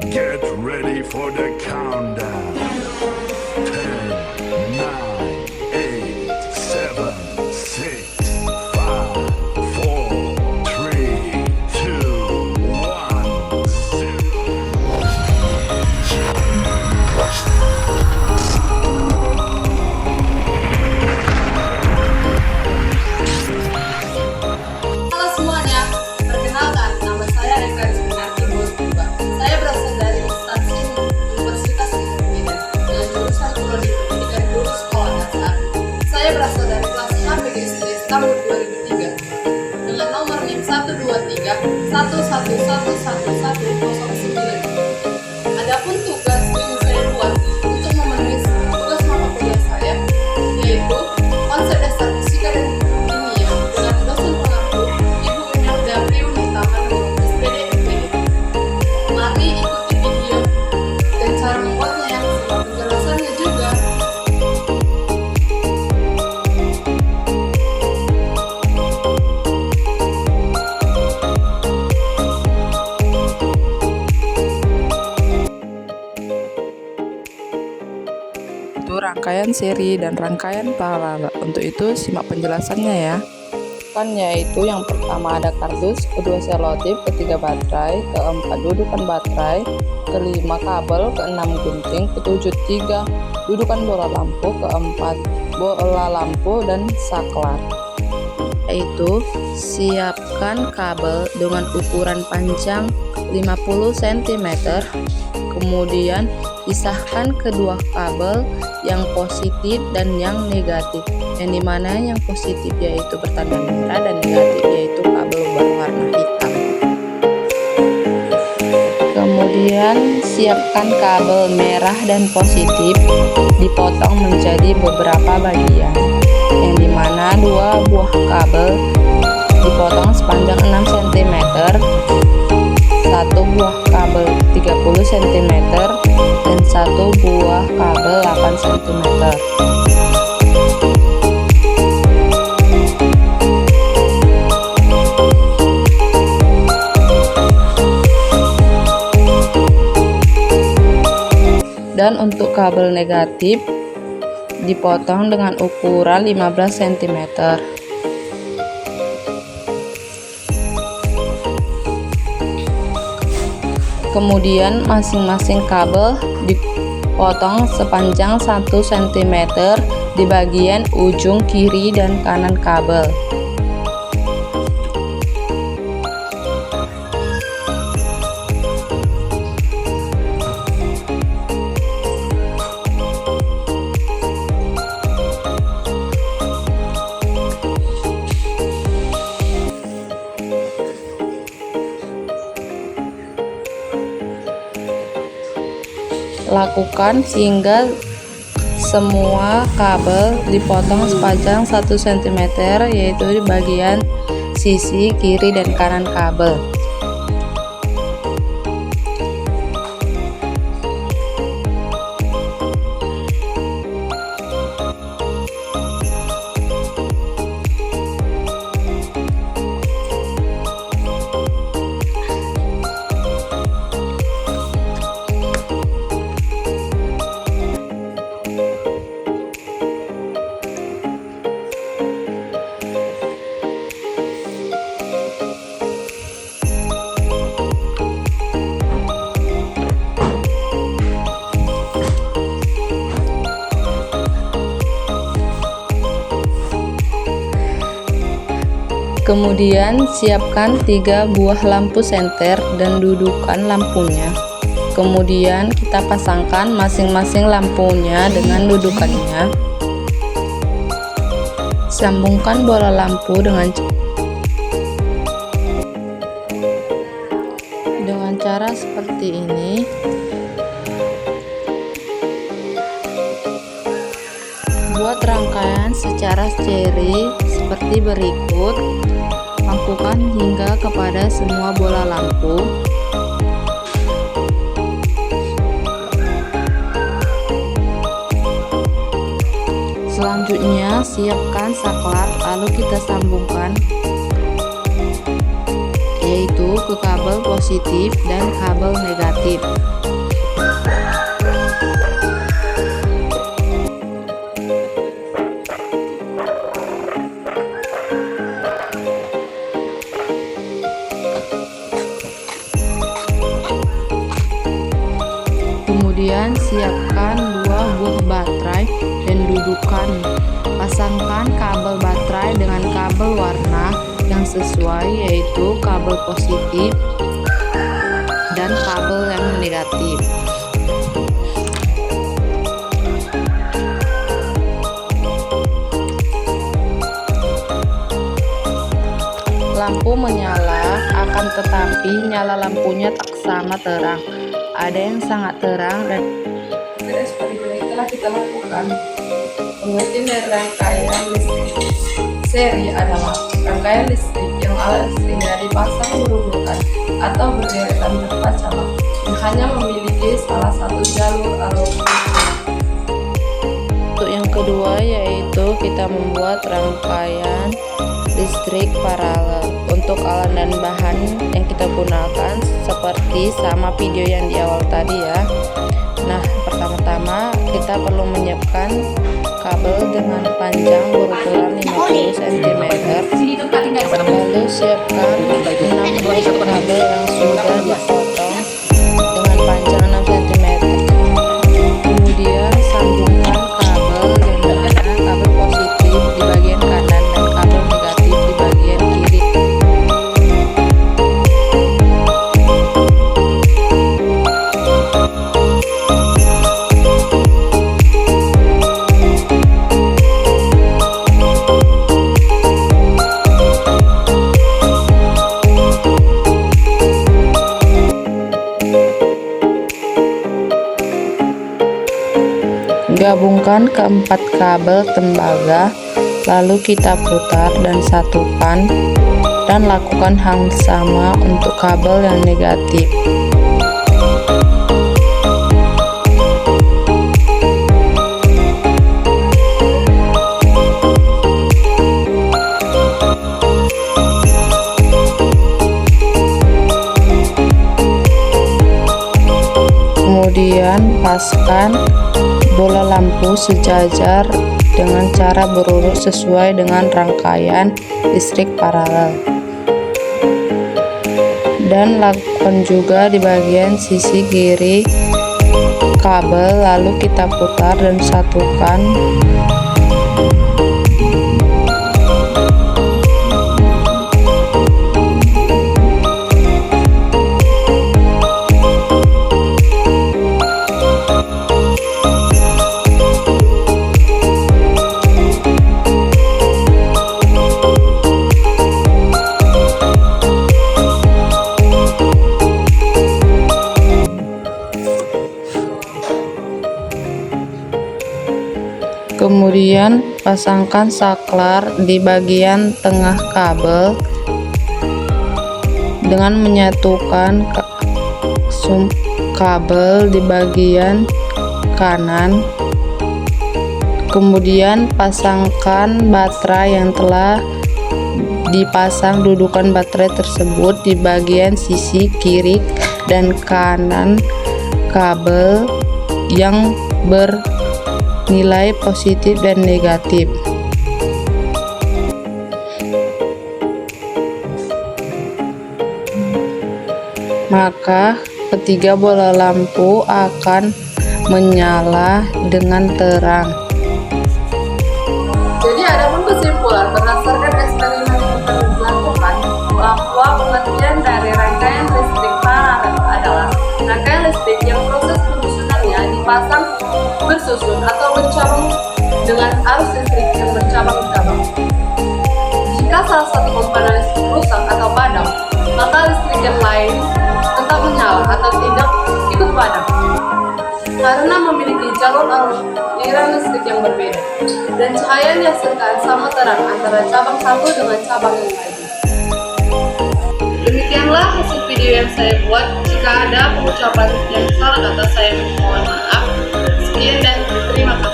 Get ready for the countdown. 10, 9, 8, 7, 6, 5, 4, 3, 2, 1, 0. Halo semuanya, perkenalkan nama saya Eka Rizky Bosba. Saya berasal dari instansi Universitas Indonesia dengan jurusan Prodi Pendidikan Guru Sekolah Dasar. Saya berasal dari kelas HPGSD tahun 2003 dengan nomor NIM 123 1111109. Adapun tugas yang saya buat untuk memenuhi tugas mata kuliah saya yaitu konsep dasar fisika dan kimia dengan dosen pengampu Ibu Imelda Priunita SPD MPD. Mari ikuti video dan cara membuatnya serta penjelasannya juga. Itu rangkaian seri dan rangkaian paralel. Untuk itu simak penjelasannya ya. Kan yaitu yang pertama ada kardus, kedua selotip, ketiga baterai, keempat dudukan baterai, kelima kabel, keenam gunting, ketujuh tiga dudukan bola lampu, keempat bola lampu dan saklar. Yaitu siapkan kabel dengan ukuran panjang 50 cm, kemudian pisahkan kedua kabel yang positif dan yang negatif, yang dimana yang positif yaitu bertanda merah dan negatif yaitu kabel berwarna hitam. Kemudian siapkan kabel merah dan positif dipotong menjadi beberapa bagian, yang dimana dua buah kabel dipotong sepanjang 6 cm, satu buah kabel 30 cm, dan satu buah kabel 8 cm. Dan untuk kabel negatif dipotong dengan ukuran 15 cm. Kemudian masing-masing kabel dipotong sepanjang 1 cm di bagian ujung kiri dan kanan kabel. Lakukan sehingga semua kabel dipotong sepanjang 1 cm, yaitu di bagian sisi kiri dan kanan kabel. Kemudian siapkan 3 buah lampu senter dan dudukan lampunya. Kemudian kita pasangkan masing-masing lampunya dengan dudukannya. Sambungkan bola lampu dengan cara seperti ini. Buat rangkaian secara seri seperti berikut. Lakukan hingga kepada semua bola lampu. Selanjutnya siapkan saklar, lalu kita sambungkan yaitu ke kabel positif dan kabel negatif. Kemudian siapkan 2 buah baterai dan dudukkan. Pasangkan kabel baterai dengan kabel warna yang sesuai, yaitu kabel positif dan kabel yang negatif. Lampu menyala, akan tetapi nyala lampunya tak sama terang. Ada yang sangat terang dan Seperti yang telah kita lakukan. Pengertian dari rangkaian listrik seri adalah rangkaian listrik yang alat listriknya dipasang berurutan atau berderetan tanpa cabang yang hanya memiliki salah satu jalur arus listrik. untuk yang kedua yaitu kita membuat rangkaian listrik paralel. Untuk alat dan bahan yang kita gunakan seperti sama video yang di awal tadi ya. Nah, pertama-tama kita perlu menyiapkan kabel dengan panjang berukuran 50 cm. Lalu siapkan 6 buah kabel yang sudah dipotong dengan panjang 6 cm. Kemudian sambungkan kabel yang mana kabel positif di bagian kanan dan kabel negatif di bagian kiri. Gabungkan keempat kabel tembaga, lalu kita putar dan satukan, dan lakukan hal sama untuk kabel yang negatif. Kemudian paskan bola lampu sejajar dengan cara berurut sesuai dengan rangkaian listrik paralel, dan lakukan juga di bagian sisi kiri kabel, lalu kita putar dan satukan. Kemudian pasangkan saklar di bagian tengah kabel dengan menyatukan kabel di bagian kanan. Kemudian pasangkan baterai yang telah dipasang, dudukan baterai tersebut di bagian sisi kiri dan kanan kabel yang bernilai positif dan negatif. Maka ketiga bola lampu akan menyala dengan terang. Jadi adapun kesimpulan berdasarkan eksperimen yang telah dilakukan bahwa pengertian dari rangkaian listrik paralel adalah rangkaian listrik yang proses penyusunannya dipasang bersusun atau bercabang dengan arus listrik yang bercabang-cabang. Jika salah satu komponen listrik rusak atau padam, maka listrik yang lain tetap menyala atau tidak ikut padam karena memiliki jalur aliran listrik yang berbeda, dan cahaya yang dihasilkan sama terang antara cabang satu dengan cabang yang lain. Demikianlah hasil video yang saya buat. Jika ada pengucapan yang salah kata, saya mohon maaf. Sekian dan terima kasih.